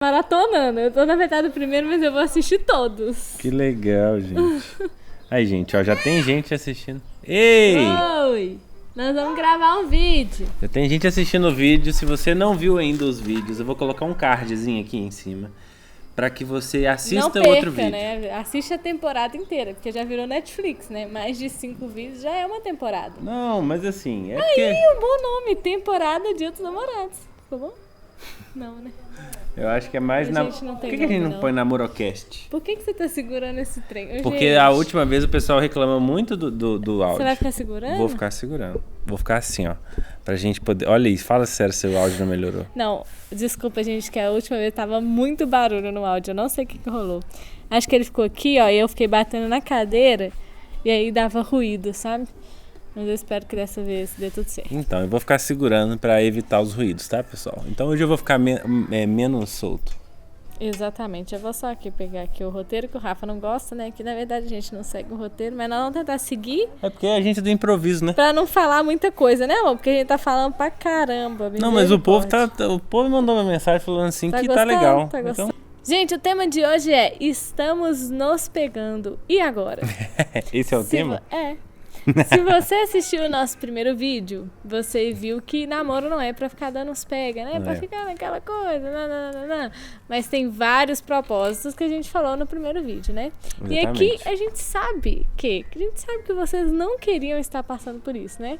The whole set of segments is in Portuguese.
Maratonando. Eu tô na metade do primeiro, mas eu vou assistir todos. Que legal, gente. Aí, gente, ó, já tem gente assistindo. Ei! Oi! Nós vamos gravar um vídeo. Já tem gente assistindo o vídeo. Se você não viu ainda os vídeos, eu vou colocar um cardzinho aqui em cima pra que você assista não perca, outro vídeo. Né? Assiste a temporada inteira, porque já virou Netflix, né? Mais de 5 vídeos já é uma temporada. Não, mas assim, é Aí, porque... um bom nome, temporada Dia dos Namorados. Ficou bom? Não, né? Eu acho que é mais... A gente não tem Por que a gente nome, não põe Namorocast? Por que você tá segurando esse trem? Ô, Porque gente, a última vez o pessoal reclama muito do áudio. Você vai ficar segurando? Vou ficar segurando. Vou ficar assim, ó. Pra gente poder... Olha isso, fala sério se o áudio não melhorou. Não, desculpa, gente, que a última vez tava muito barulho no áudio. Eu não sei o que rolou. Acho que ele ficou aqui, ó, e eu fiquei batendo na cadeira e aí dava ruído, sabe? Mas eu espero que dessa vez dê tudo certo. Então, eu vou ficar segurando pra evitar os ruídos, tá, pessoal? Então hoje eu vou ficar menos solto. Exatamente. Eu vou só aqui pegar aqui o roteiro que o Rafa não gosta, né? Que na verdade a gente não segue o roteiro, mas nós vamos tentar seguir. É porque a gente é do improviso, né? Pra não falar muita coisa, né, amor? Porque a gente tá falando pra caramba. Não, mas o povo mandou uma mensagem falando assim que tá legal. Tá então... Gente, o tema de hoje é Estamos nos pegando. E agora? Esse é o tema? Se você assistiu o nosso primeiro vídeo, você viu que namoro não é pra ficar dando uns pega, né? É pra ficar naquela coisa, não. Mas tem vários propósitos que a gente falou no primeiro vídeo, né? Exatamente. E aqui a gente sabe que vocês não queriam estar passando por isso, né?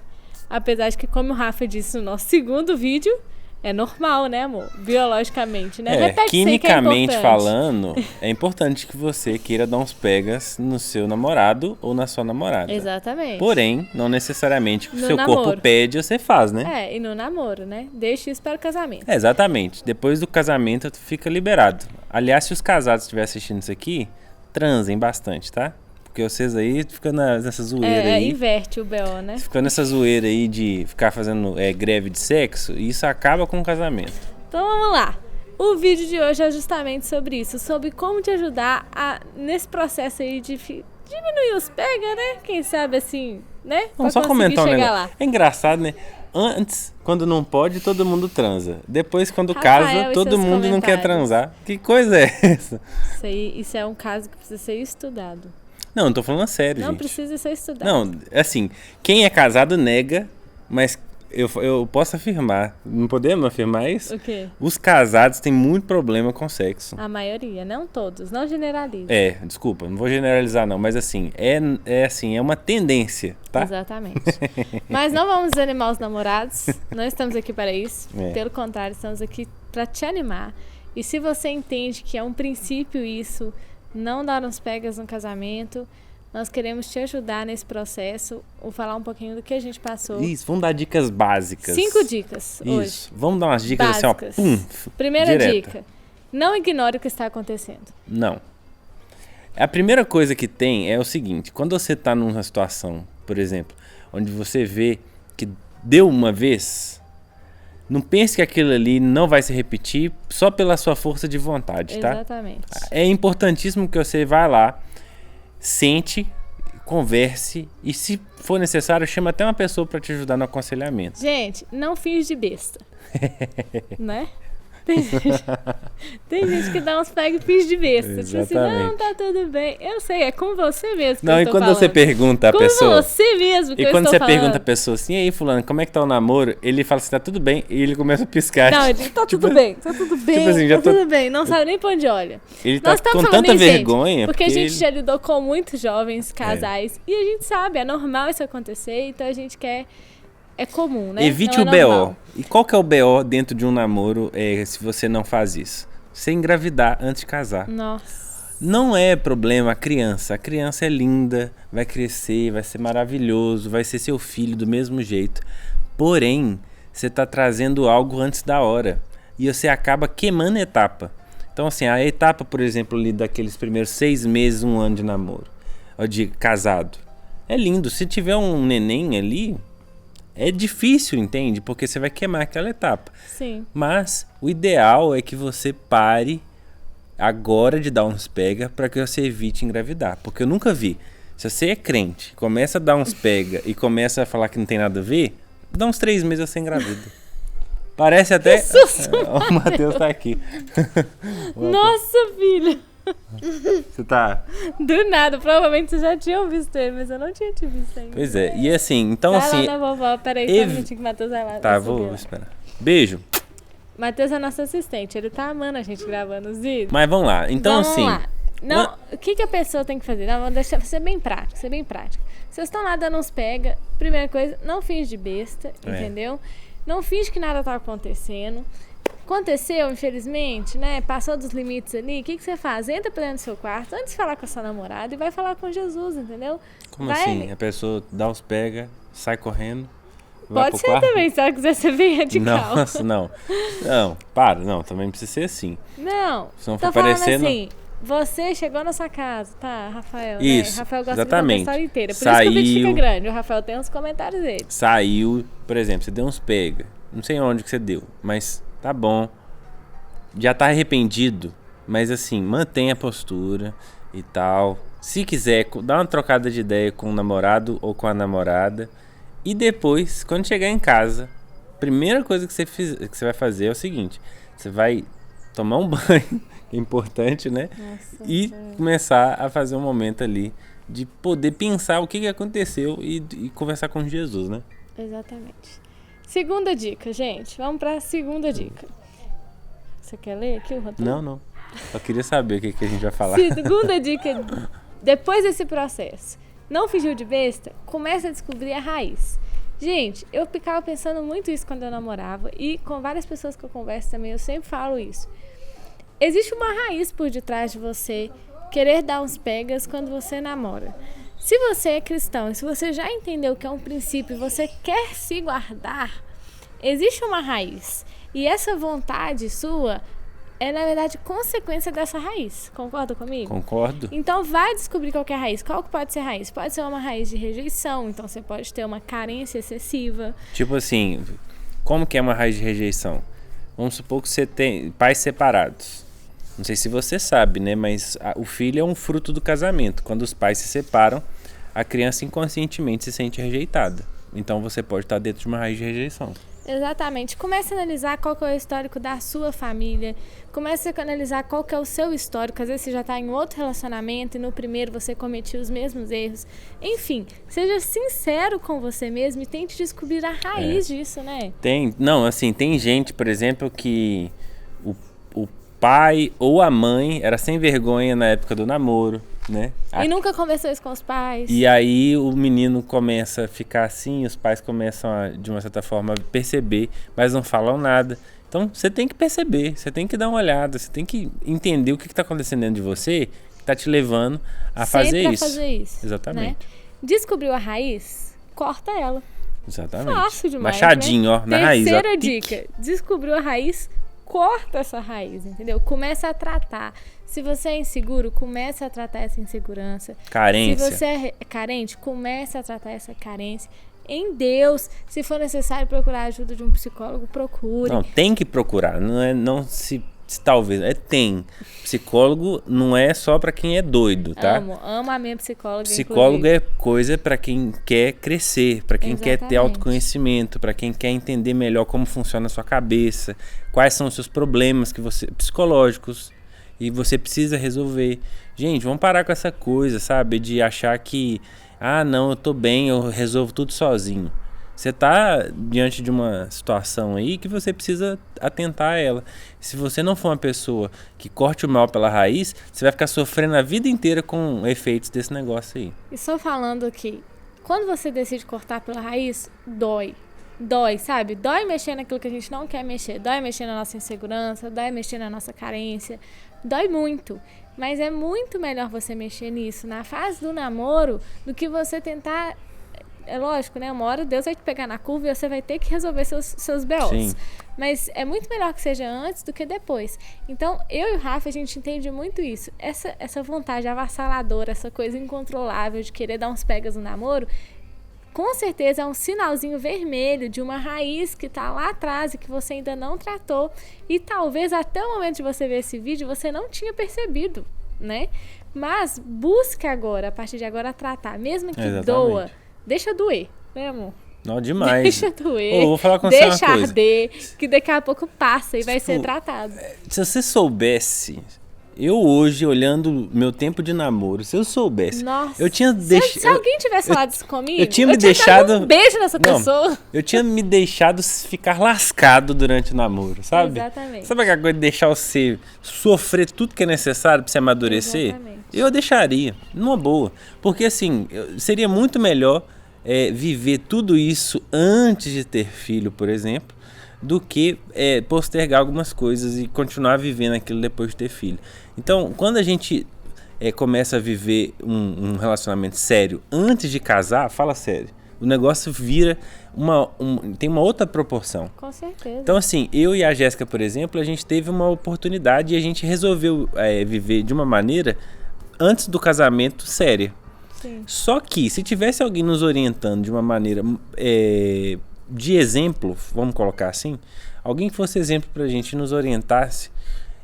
Apesar de que, como o Rafa disse no nosso segundo vídeo, é normal, né, amor? Biologicamente, né? Repete quimicamente que é falando, é importante que você queira dar uns pegas no seu namorado ou na sua namorada. Exatamente. Porém, não necessariamente o seu namoro. corpo pede, você faz, né? E no namoro, né? Deixa isso para o casamento. Exatamente. Depois do casamento, fica liberado. Aliás, se os casados estiverem assistindo isso aqui, transem bastante, tá? Porque vocês aí ficam nessa zoeira aí. Inverte o BO, né? Ficando nessa zoeira aí de ficar fazendo greve de sexo, e isso acaba com o casamento. Então vamos lá. O vídeo de hoje é justamente sobre isso, sobre como te ajudar nesse processo aí de diminuir os pega, né? Quem sabe assim, né? Vamos só comentar um negócio. Lá. É engraçado, né? Antes, quando não pode, todo mundo transa. Depois, quando Rafael, casa, todo mundo não quer transar. Que coisa é essa? Isso é um caso que precisa ser estudado. Não, não tô falando sério, não gente. Não precisa ser estudado. Não, assim, quem é casado nega, mas eu posso afirmar, não podemos afirmar isso? O quê? Os casados têm muito problema com sexo. A maioria, não todos, não generaliza. Desculpa, não vou generalizar não, mas assim, é uma tendência, tá? Exatamente. Mas não vamos desanimar os namorados, não estamos aqui para isso, pelo contrário, estamos aqui para te animar. E se você entende que é um princípio isso, não dar uns pegas no casamento, nós queremos te ajudar nesse processo, ou falar um pouquinho do que a gente passou. Isso, vamos dar dicas básicas. 5 dicas hoje. Isso, vamos dar umas dicas básicas. Assim, ó, Primeira direta. dica, não ignore o que está acontecendo. Não. A primeira coisa que tem é o seguinte, quando você está numa situação, por exemplo, onde você vê que deu uma vez, não pense que aquilo ali não vai se repetir só pela sua força de vontade, tá? Exatamente. É importantíssimo que você vá lá, sente, converse e, se for necessário, chama até uma pessoa para te ajudar no aconselhamento. Gente, não finge de besta, né? Tem gente que dá uns pega e finge de besta. Tipo assim, não, tá tudo bem. Eu sei, é com você mesmo que não, eu e estou quando falando. você pergunta a pessoa... Com você mesmo que eu estou falando. E quando você pergunta a pessoa assim, e aí fulano, como é que tá o namoro? Ele fala assim, tá tudo bem, e ele começa a piscar. Não, ele diz, tá tudo bem, tá tudo bem, assim, tudo bem. Não sabe nem pra onde olha. Ele tá com tanta vergonha. Porque a gente já lidou com muitos jovens casais e a gente sabe, é normal isso acontecer, então a gente quer... É comum, né? Evite o BO. E qual que é o BO dentro de um namoro se você não faz isso? Você engravidar antes de casar. Nossa. Não é problema a criança. A criança é linda, vai crescer, vai ser maravilhoso, vai ser seu filho do mesmo jeito. Porém, você está trazendo algo antes da hora. E você acaba queimando a etapa. Então, assim, a etapa, por exemplo, ali daqueles primeiros 6 meses, 1 ano de namoro, ou de casado, é lindo. Se tiver um neném ali... É difícil, entende? Porque você vai queimar aquela etapa. Sim. Mas o ideal é que você pare agora de dar uns pega para que você evite engravidar. Porque eu nunca vi. Se você é crente, começa a dar uns pega e começa a falar que não tem nada a ver, dá uns 3 meses você engravida. Parece até... Que susto, o Matheus tá aqui. Nossa, filho. Você tá... Do nada, provavelmente você já tinha visto ele, mas eu não tinha te visto ainda. Pois é, e assim, então vai assim... lá na vovó, peraí, só um minutinho que o Matheus vai lá. Tá, vou esperar. Beijo. Matheus é nosso assistente, ele tá amando a gente gravando os vídeos. Mas vamos lá, então vamos assim... Lá. Não, o que a pessoa tem que fazer? Não, vou deixar ser bem prático, Vocês estão lá dando uns pega, primeira coisa, não finge de besta, entendeu? Não finge que nada tá acontecendo. Aconteceu, infelizmente, né? Passou dos limites ali. O que você faz? Entra pra dentro do seu quarto antes de falar com a sua namorada e vai falar com Jesus, entendeu? Como assim? A pessoa dá os pega, sai correndo. Pode ser quarto? Também, se ela quiser ser bem radical. Nossa, não. Não, para, não, também precisa ser assim. Não, se não tô for falando parecendo... assim, você chegou na sua casa, tá, Rafael? Isso, né? Rafael gosta exatamente. de contar a história inteira. Por Saiu, isso que o vídeo fica grande. O Rafael tem uns comentários dele. Saiu, por exemplo, você deu uns pega. Não sei onde que você deu, mas tá bom. Já tá arrependido, mas assim, mantém a postura e tal. Se quiser, dá uma trocada de ideia com o namorado ou com a namorada. E depois, quando chegar em casa, a primeira coisa que você vai fazer é o seguinte: você vai tomar um banho, que é importante, né? Nossa, e começar a fazer um momento ali de poder pensar o que aconteceu e conversar com Jesus, né? Exatamente. Segunda dica, gente. Vamos pra segunda dica. Você quer ler aqui o roteiro? Não. Só queria saber o que a gente vai falar. Segunda dica. Depois desse processo, não fingiu de besta, começa a descobrir a raiz. Gente, eu ficava pensando muito isso quando eu namorava e com várias pessoas que eu converso também, eu sempre falo isso. Existe uma raiz por detrás de você querer dar uns pegas quando você namora. Se você é cristão e se você já entendeu que é um princípio e você quer se guardar, existe uma raiz. E essa vontade sua é, na verdade, consequência dessa raiz. Concorda comigo? Concordo. Então, vai descobrir qual que é a raiz. Qual que pode ser a raiz? Pode ser uma raiz de rejeição. Então, você pode ter uma carência excessiva. Tipo assim, como que é uma raiz de rejeição? Vamos supor que você tem pais separados. Não sei se você sabe, né? Mas o filho é um fruto do casamento. Quando os pais se separam, a criança inconscientemente se sente rejeitada. Então, você pode estar dentro de uma raiz de rejeição. Exatamente. Comece a analisar qual que é o histórico da sua família. Comece a analisar qual que é o seu histórico. Às vezes você já está em outro relacionamento e no primeiro você cometiu os mesmos erros. Enfim, seja sincero com você mesmo e tente descobrir a raiz disso, né? Tem gente, por exemplo, que o pai ou a mãe era sem vergonha na época do namoro, né? E nunca conversou isso com os pais. E aí o menino começa a ficar assim, os pais começam a, de uma certa forma, perceber, mas não falam nada. Então você tem que perceber, você tem que dar uma olhada, você tem que entender o que está acontecendo dentro de você, que está te levando a fazer isso. Fazer isso. Exatamente. Né? Descobriu a raiz? Corta ela. Exatamente. Fácil demais. Machadinho, né? ó, na raiz. Terceira dica. Descobriu a raiz? Corta essa raiz, entendeu? Começa a tratar. Se você é inseguro, comece a tratar essa insegurança. Carência. Se você é carente, comece a tratar essa carência. Em Deus, se for necessário procurar a ajuda de um psicólogo, procure. Não, tem que procurar. Não se talvez. Tem. Psicólogo não é só pra quem é doido, tá? Amo a minha psicóloga. Psicólogo inclusive. é coisa pra quem quer crescer, pra quem quer ter autoconhecimento, pra quem quer entender melhor como funciona a sua cabeça, quais são os seus problemas psicológicos e você precisa resolver. Gente, vamos parar com essa coisa, sabe? De achar que, não, eu tô bem, eu resolvo tudo sozinho. Você tá diante de uma situação aí que você precisa atentar a ela. Se você não for uma pessoa que corte o mal pela raiz, você vai ficar sofrendo a vida inteira com efeitos desse negócio aí. E só falando aqui, quando você decide cortar pela raiz, dói. Dói, sabe? Dói mexer naquilo que a gente não quer mexer. Dói mexer na nossa insegurança, dói mexer na nossa carência. Dói muito. Mas é muito melhor você mexer nisso na fase do namoro do que você tentar... É lógico, né? Uma hora Deus vai te pegar na curva e você vai ter que resolver seus B.O.s. Sim. Mas é muito melhor que seja antes do que depois. Então, eu e o Rafa, a gente entende muito isso. Essa vontade avassaladora, essa coisa incontrolável de querer dar uns pegas no namoro, com certeza é um sinalzinho vermelho de uma raiz que está lá atrás e que você ainda não tratou. E talvez até o momento de você ver esse vídeo, você não tinha percebido, né? Mas busque agora, a partir de agora, tratar. Mesmo que doa, deixa doer, né, amor? Não, demais. Deixa doer. Vou falar com você uma coisa. Deixa arder, que daqui a pouco passa e vai ser tratado. Se você soubesse... Eu hoje, olhando meu tempo de namoro, se eu soubesse... Nossa, eu tinha se alguém tivesse falado isso comigo, eu tinha me deixado dado um beijo nessa pessoa. Eu tinha me deixado ficar lascado durante o namoro, sabe? Exatamente. Sabe aquela coisa de deixar você sofrer tudo que é necessário pra você amadurecer? Exatamente. Eu deixaria, numa boa. Porque assim, seria muito melhor viver tudo isso antes de ter filho, por exemplo, do que postergar algumas coisas e continuar vivendo aquilo depois de ter filho. Então, quando a gente começa a viver um relacionamento sério antes de casar, fala sério, o negócio vira tem uma outra proporção. Com certeza. Então, assim, eu e a Jéssica, por exemplo, a gente teve uma oportunidade e a gente resolveu viver de uma maneira antes do casamento séria. Sim. Só que, se tivesse alguém nos orientando de uma maneira de exemplo, vamos colocar assim, alguém que fosse exemplo pra gente, nos orientasse,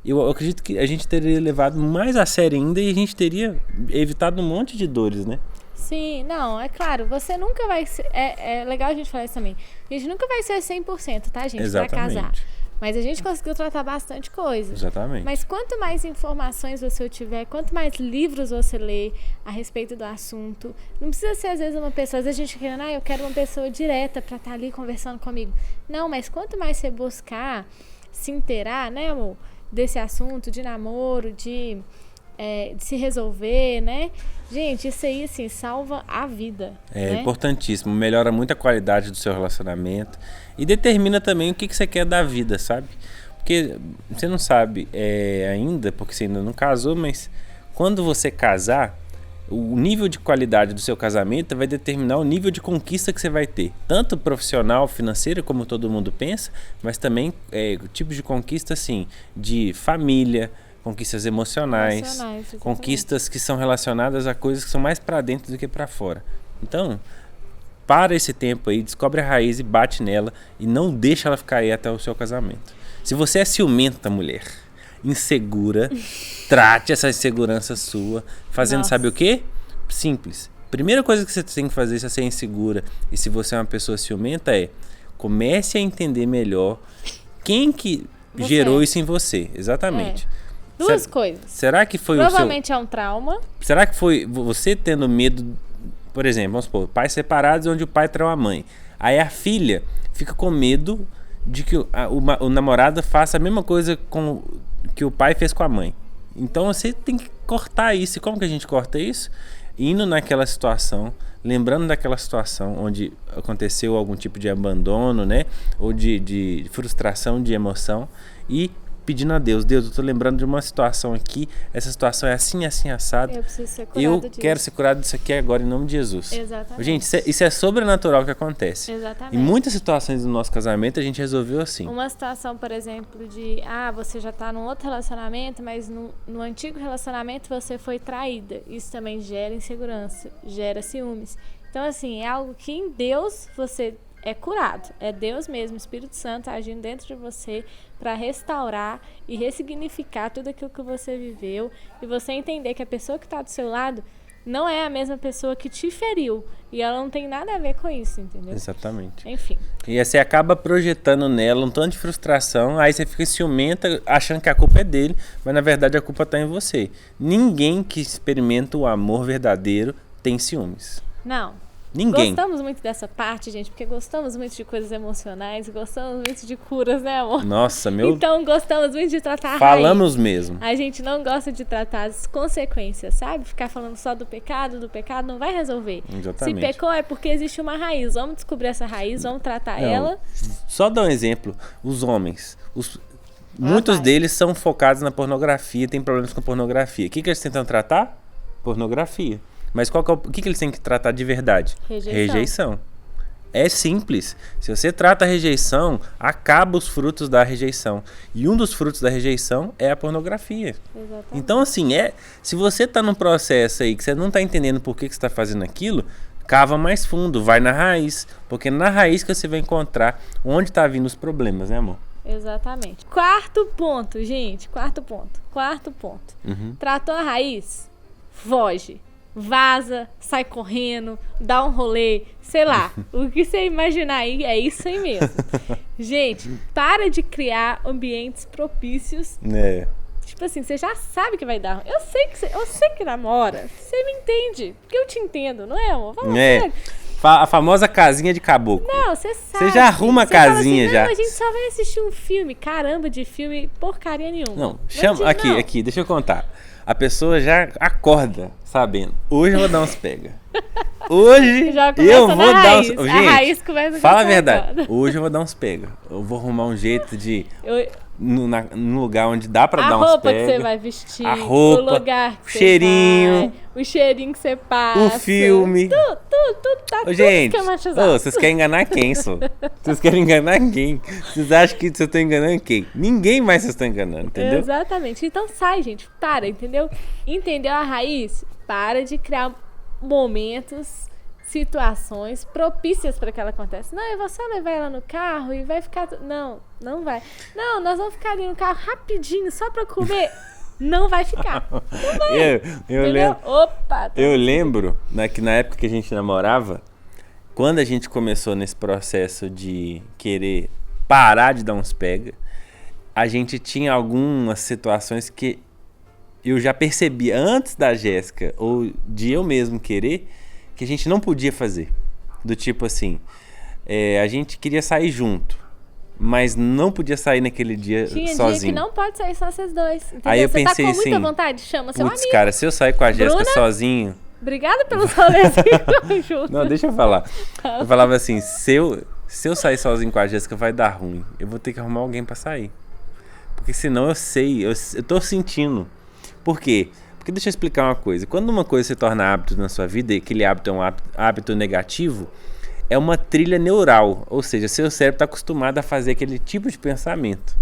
eu acredito que a gente teria levado mais a sério ainda e a gente teria evitado um monte de dores, né? Sim, não, é claro, você nunca vai ser... É legal a gente falar isso também. A gente nunca vai ser 100%, tá, gente? Exatamente. Pra casar. Mas a gente conseguiu tratar bastante coisa. Exatamente. Mas quanto mais informações você tiver, quanto mais livros você lê a respeito do assunto, não precisa ser às vezes uma pessoa, às vezes a gente querendo, eu quero uma pessoa direta pra estar ali conversando comigo. Não, mas quanto mais você buscar se inteirar, né, amor, desse assunto de namoro, de se resolver, né? Gente, isso aí, assim, salva a vida. É importantíssimo, melhora muito a qualidade do seu relacionamento e determina também o que você quer da vida, sabe? Porque você não sabe ainda, porque você ainda não casou, mas quando você casar, o nível de qualidade do seu casamento vai determinar o nível de conquista que você vai ter. Tanto profissional, financeira, como todo mundo pensa, mas também tipos de conquista, assim, de família, conquistas emocionais, conquistas que são relacionadas a coisas que são mais para dentro do que para fora. Então, para esse tempo aí, descobre a raiz e bate nela e não deixa ela ficar aí até o seu casamento. Se você é ciumenta, mulher, insegura, trate essa insegurança sua, fazendo sabe o quê? Simples. Primeira coisa que você tem que fazer se você é insegura e se você é uma pessoa ciumenta comece a entender melhor quem que gerou isso em você. Exatamente. Duas coisas. Será que foi provavelmente é um trauma. Será que foi você tendo medo, por exemplo, vamos supor, pais separados onde o pai traiu a mãe. Aí a filha fica com medo de que o namorado faça a mesma coisa que o pai fez com a mãe. Então você tem que cortar isso. E como que a gente corta isso? Indo naquela situação, lembrando daquela situação onde aconteceu algum tipo de abandono, né? Ou de frustração, de emoção e pedindo a Deus, eu tô lembrando de uma situação aqui, essa situação é assim, assim, assado. Eu preciso ser curado disso. Quero ser curado disso aqui agora, em nome de Jesus. Exatamente. Gente, isso é sobrenatural que acontece. Exatamente. Em muitas situações do nosso casamento, a gente resolveu assim. Uma situação, por exemplo, de, você já tá num outro relacionamento, mas no antigo relacionamento você foi traída. Isso também gera insegurança, gera ciúmes. Então, assim, é algo que em Deus você é curado. É Deus mesmo, o Espírito Santo agindo dentro de você para restaurar e ressignificar tudo aquilo que você viveu e você entender que a pessoa que está do seu lado não é a mesma pessoa que te feriu e ela não tem nada a ver com isso, entendeu? Exatamente. Enfim. E aí você acaba projetando nela um tanto de frustração, aí você fica ciumenta achando que a culpa é dele, mas na verdade a culpa está em você. Ninguém que experimenta o amor verdadeiro tem ciúmes. Não. Ninguém. Gostamos muito dessa parte, gente, porque gostamos muito de coisas emocionais, gostamos muito de curas, né, amor? Nossa, Então gostamos muito de tratar a raiz. Falamos mesmo. A gente não gosta de tratar as consequências, sabe? Ficar falando só do pecado não vai resolver. Exatamente. Se pecou é porque existe uma raiz. Vamos descobrir essa raiz, vamos tratar ela. Só dar um exemplo. Os homens, muitos deles são focados na pornografia, têm problemas com pornografia. O que eles tentam tratar? Pornografia. Mas o que eles têm que tratar de verdade? Rejeição. É simples. Se você trata a rejeição, acaba os frutos da rejeição. E um dos frutos da rejeição é a pornografia. Exatamente. Então, assim, se você está num processo aí que você não está entendendo por que você está fazendo aquilo, cava mais fundo, vai na raiz. Porque na raiz que você vai encontrar onde está vindo os problemas, né, amor? Exatamente. Quarto ponto, gente. Quarto ponto. Uhum. Tratou a raiz? Foge. vaza, sai correndo, dá um rolê, sei lá. O que você imaginar aí é isso aí mesmo. Gente, para de criar ambientes propícios. Tipo assim, você já sabe que vai dar. Eu sei que namora. Você me entende. Porque eu te entendo, não é, amor? Fala sério. A famosa casinha de caboclo. Não, você sabe. Você já arruma a casinha, assim, já. Não, a gente só vai assistir um filme. Caramba, de filme porcaria nenhuma. Não, chama aqui, deixa eu contar. A pessoa já acorda sabendo. Hoje eu vou dar uns pega. Hoje eu vou dar uns... Gente, a raiz começa a fala a verdade. Agora. Hoje eu vou dar uns pega. Eu vou arrumar um jeito de... No lugar onde dá pra dar uns pega. A roupa que você vai vestir. A roupa. O lugar que o cheirinho. Vai, o cheirinho que você passa. O filme. Tudo tá gente, vocês querem enganar quem, só? Vocês querem enganar quem? Vocês acham que vocês estão enganando quem? Ninguém mais vocês estão enganando, entendeu? Exatamente. Então sai, gente. Para, entendeu? Entendeu a raiz? Para de criar momentos, situações propícias para que ela aconteça. Não, eu vou só levar ela no carro e vai ficar... Não vai. Não, nós vamos ficar ali no carro rapidinho, só para comer. Não vai ficar. Não vai. Eu lembro. Opa! Eu lembro que na época que a gente namorava, quando a gente começou nesse processo de querer parar de dar uns pega, a gente tinha algumas situações que eu já percebi antes da Jéssica ou de eu mesmo querer que a gente não podia fazer. Do tipo assim, a gente queria sair junto, mas não podia sair naquele dia sozinho. Tinha dia que não pode sair só vocês dois. Entendeu? Aí eu pensei tá com muita assim, vontade, chama seu amigo. Cara, se eu sair com a Jéssica sozinho... Obrigada pelos rolezinhos juntos. Não, deixa eu falar. Eu falava assim, se eu sair sozinho com a Jéssica vai dar ruim. Eu vou ter que arrumar alguém pra sair. Porque senão eu tô sentindo. Por quê? Porque deixa eu explicar uma coisa. Quando uma coisa se torna hábito na sua vida, e aquele hábito é um hábito negativo, é uma trilha neural. Ou seja, seu cérebro está acostumado a fazer aquele tipo de pensamento.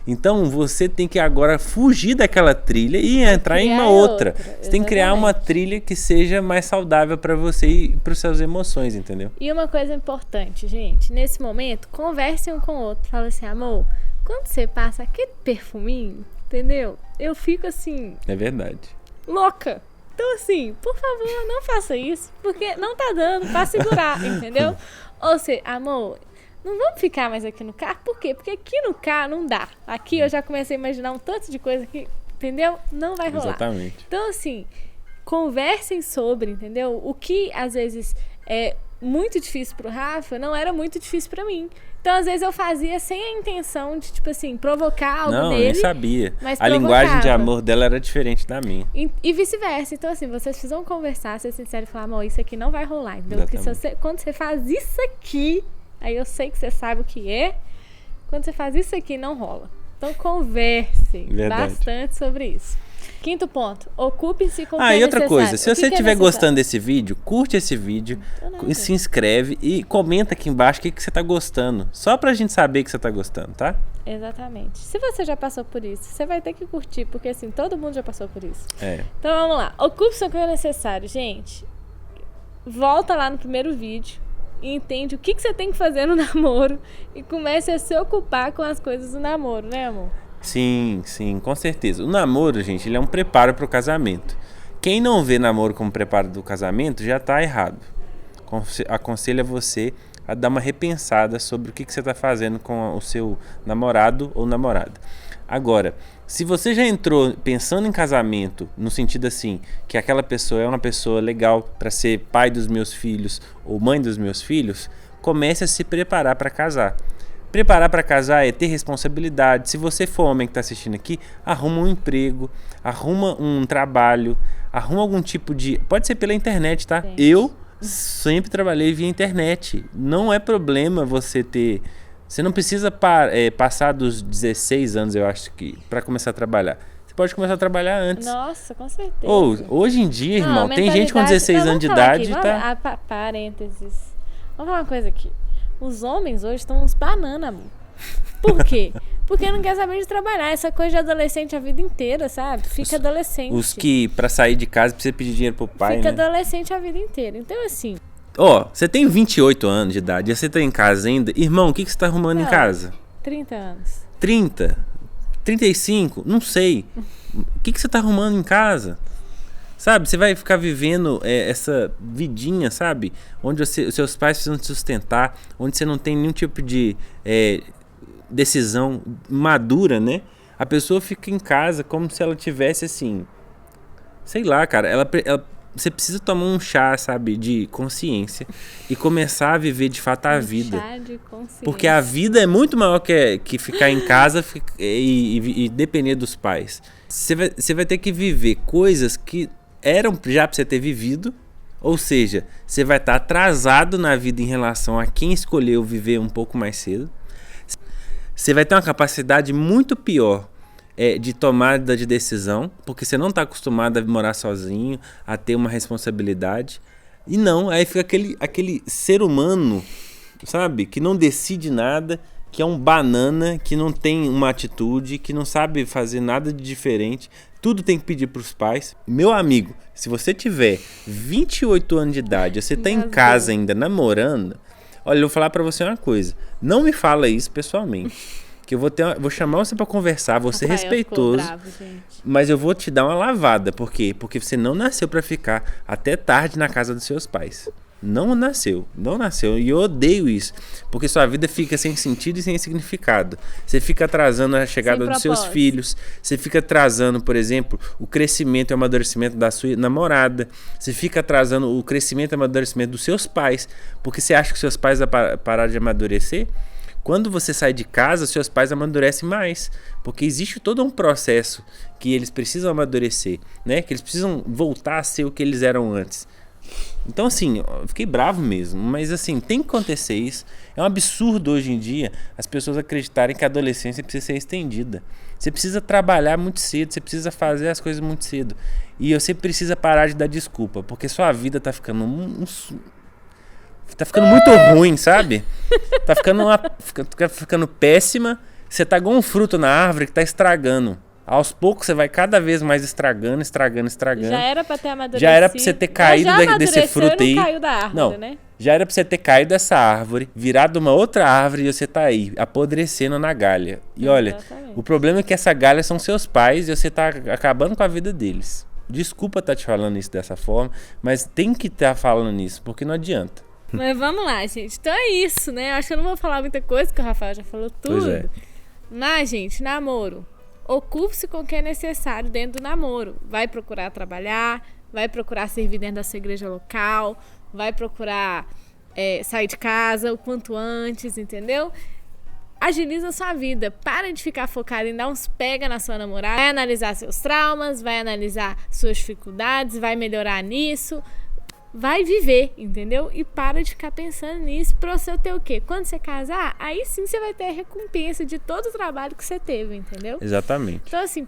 Então, você tem que agora fugir daquela trilha e entrar em uma outra. Você tem que criar uma trilha que seja mais saudável para você e para as suas emoções, entendeu? E uma coisa importante, gente. Nesse momento, converse um com o outro. Fala assim, amor, quando você passa aquele perfuminho, entendeu? Eu fico assim... É verdade. Louca. Então, assim, por favor, não faça isso, porque não tá dando pra segurar, entendeu? Ou seja, amor, não vamos ficar mais aqui no carro, por quê? Porque aqui no carro não dá. Aqui eu já comecei a imaginar um tanto de coisa que, entendeu? Não vai rolar. Exatamente. Então, assim, conversem sobre, entendeu? O que, às vezes, é muito difícil pro Rafa, não era muito difícil pra mim. Então, às vezes, eu fazia sem a intenção de, tipo assim, provocar algo nele. Não, eu nem sabia. A linguagem de amor dela era diferente da minha. E vice-versa. Então, assim, vocês precisam conversar, ser sinceros e falar, amor, isso aqui não vai rolar, entendeu? Porque quando você faz isso aqui, aí eu sei que você sabe o que é. Quando você faz isso aqui, não rola. Então, conversem bastante sobre isso. Quinto ponto, ocupe-se com o que é e outra necessário. Coisa, se você estiver gostando desse vídeo, curte esse vídeo, se inscreve e comenta aqui embaixo o que você tá gostando. Só pra gente saber que você tá gostando, tá? Exatamente. Se você já passou por isso, você vai ter que curtir, porque assim, todo mundo já passou por isso. É. Então vamos lá, ocupe-se com o que é necessário. Gente, volta lá no primeiro vídeo e entende o que você tem que fazer no namoro e comece a se ocupar com as coisas do namoro, né, amor? Sim, com certeza. O namoro, gente, ele é um preparo para o casamento. Quem não vê namoro como preparo do casamento já está errado. Aconselho a você a dar uma repensada sobre o que você está fazendo com o seu namorado ou namorada. Agora, se você já entrou pensando em casamento, no sentido assim, que aquela pessoa é uma pessoa legal para ser pai dos meus filhos ou mãe dos meus filhos, comece a se preparar para casar. Preparar para casar é ter responsabilidade. Se você for homem que está assistindo aqui, arruma um emprego, arruma um trabalho, arruma algum tipo de... Pode ser pela internet, tá? Gente. Eu sempre trabalhei via internet. Não é problema você ter... Você não precisa passar dos 16 anos, eu acho, que para começar a trabalhar. Você pode começar a trabalhar antes. Nossa, com certeza. Hoje em dia, irmão, tem gente com 16 anos de idade... Parênteses. Vamos falar uma coisa aqui. Os homens hoje estão uns banana, amor. Por quê? Porque não quer saber de trabalhar. Essa coisa de adolescente a vida inteira, sabe? Fica adolescente. Os que, pra sair de casa, precisa pedir dinheiro pro pai, Fica né? adolescente a vida inteira. Então, assim... Você tem 28 anos de idade e você tá em casa ainda. Irmão, o que você tá arrumando em casa? 30 anos. 30? 35? Não sei. O que você tá arrumando em casa? Sabe, você vai ficar vivendo essa vidinha, sabe? Onde os seus pais precisam te sustentar, onde você não tem nenhum tipo de decisão madura, né? A pessoa fica em casa como se ela tivesse assim... Sei lá, cara, você precisa tomar um chá, sabe, de consciência e começar a viver de fato a vida. Chá de consciência. Porque a vida é muito maior que ficar em casa e depender dos pais. Você vai ter que viver coisas que eram já pra você ter vivido, ou seja, você vai estar atrasado na vida em relação a quem escolheu viver um pouco mais cedo. Você vai ter uma capacidade muito pior de tomada de decisão, porque você não está acostumado a morar sozinho, a ter uma responsabilidade. E não, aí fica aquele ser humano, sabe, que não decide nada, que é um banana, que não tem uma atitude, que não sabe fazer nada de diferente. Tudo tem que pedir para os pais. Meu amigo, se você tiver 28 anos de idade, você está em casa ainda namorando, olha, eu vou falar para você uma coisa. Não me fala isso pessoalmente. Que eu vou chamar você para conversar, vou ser respeitoso, bravo, mas eu vou te dar uma lavada. Por quê? Porque você não nasceu para ficar até tarde na casa dos seus pais. Não nasceu. E eu odeio isso. Porque sua vida fica sem sentido e sem significado. Você fica atrasando a chegada dos seus filhos. Você fica atrasando, por exemplo, o crescimento e o amadurecimento da sua namorada. Você fica atrasando o crescimento e o amadurecimento dos seus pais. Porque você acha que seus pais vão parar de amadurecer? Quando você sai de casa, seus pais amadurecem mais. Porque existe todo um processo que eles precisam amadurecer, né? Que eles precisam voltar a ser o que eles eram antes. Então, assim, eu fiquei bravo mesmo. Mas, assim, tem que acontecer isso. É um absurdo hoje em dia as pessoas acreditarem que a adolescência precisa ser estendida. Você precisa trabalhar muito cedo, você precisa fazer as coisas muito cedo. E você precisa parar de dar desculpa, porque sua vida tá ficando tá ficando muito ruim, sabe? Tá ficando péssima. Você tá igual um fruto na árvore que tá estragando. Aos poucos você vai cada vez mais estragando. Já era pra ter amadurecido. Já era pra você ter caído desse fruto aí. Não caiu da árvore, né? Já era pra você ter caído dessa árvore, virado uma outra árvore e você tá aí, apodrecendo na galha. E olha, o problema é que essa galha são seus pais e você tá acabando com a vida deles. Desculpa estar te falando isso dessa forma, mas tem que estar falando isso, porque não adianta. Mas vamos lá, gente. Então é isso, né? Acho que eu não vou falar muita coisa, porque o Rafael já falou tudo. Pois é. Mas, gente, namoro. Ocupe-se com o que é necessário dentro do namoro. Vai procurar trabalhar, vai procurar servir dentro da sua igreja local, vai procurar sair de casa o quanto antes, entendeu? Agiliza a sua vida. Para de ficar focado em dar uns pega na sua namorada. Vai analisar seus traumas, vai analisar suas dificuldades, vai melhorar nisso. Vai viver, entendeu? E para de ficar pensando nisso pra você ter o quê? Quando você casar, aí sim você vai ter a recompensa de todo o trabalho que você teve, entendeu? Exatamente. Então assim,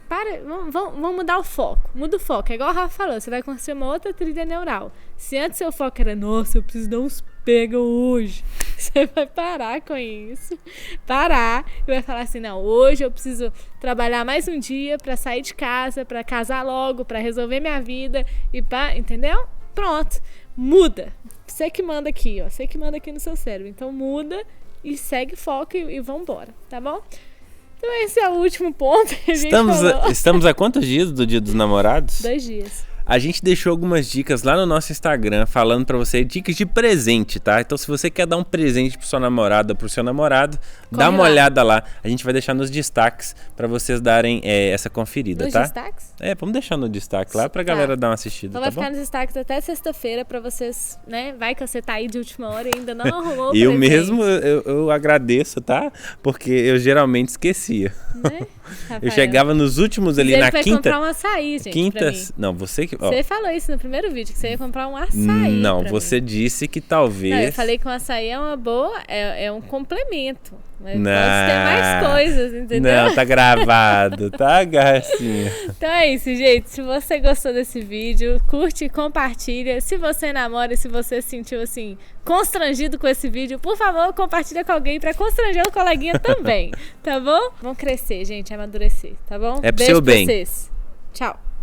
vamos mudar o foco. Muda o foco. É igual o Rafa falou, você vai construir uma outra trilha neural. Se antes seu foco era, nossa, eu preciso dar uns pega hoje. Você vai parar com isso. Parar e vai falar assim, não, hoje eu preciso trabalhar mais um dia pra sair de casa, pra casar logo, pra resolver minha vida e entendeu? Pronto, muda. Você que manda aqui, ó. Você que manda aqui no seu cérebro. Então muda e segue foco e vambora, tá bom? Então esse é o último ponto que a gente falou. Estamos a quantos dias do Dia dos Namorados? 2 dias. A gente deixou algumas dicas lá no nosso Instagram, falando pra você dicas de presente, tá? Então se você quer dar um presente pro sua namorada ou pro seu namorado, dá uma olhada lá. A gente vai deixar nos destaques pra vocês darem essa conferida, tá? Nos destaques? Vamos deixar no destaque lá pra galera dar uma assistida, então tá vai ficar nos destaques até sexta-feira pra vocês, né? Vai que você tá aí de última hora e ainda não arrumou o Eu mesmo, eu agradeço, tá? Porque eu geralmente esquecia. Né? Eu chegava nos últimos ali na quinta. Você vai comprar um açaí, gente, quinta, não, você que... Você falou isso no primeiro vídeo, que você ia comprar um açaí. Não, você disse que talvez... Não, eu falei que um açaí é uma boa, é um complemento. Mas não, pode ter mais coisas, entendeu? Não, tá gravado, tá, Garcinha? Então é isso, gente. Se você gostou desse vídeo, curte e compartilha. Se você namora e se você se sentiu, assim, constrangido com esse vídeo, por favor, compartilha com alguém pra constranger o coleguinha também, tá bom? Vamos crescer, gente, amadurecer, tá bom? É pro seu bem. Beijo pra vocês. Tchau.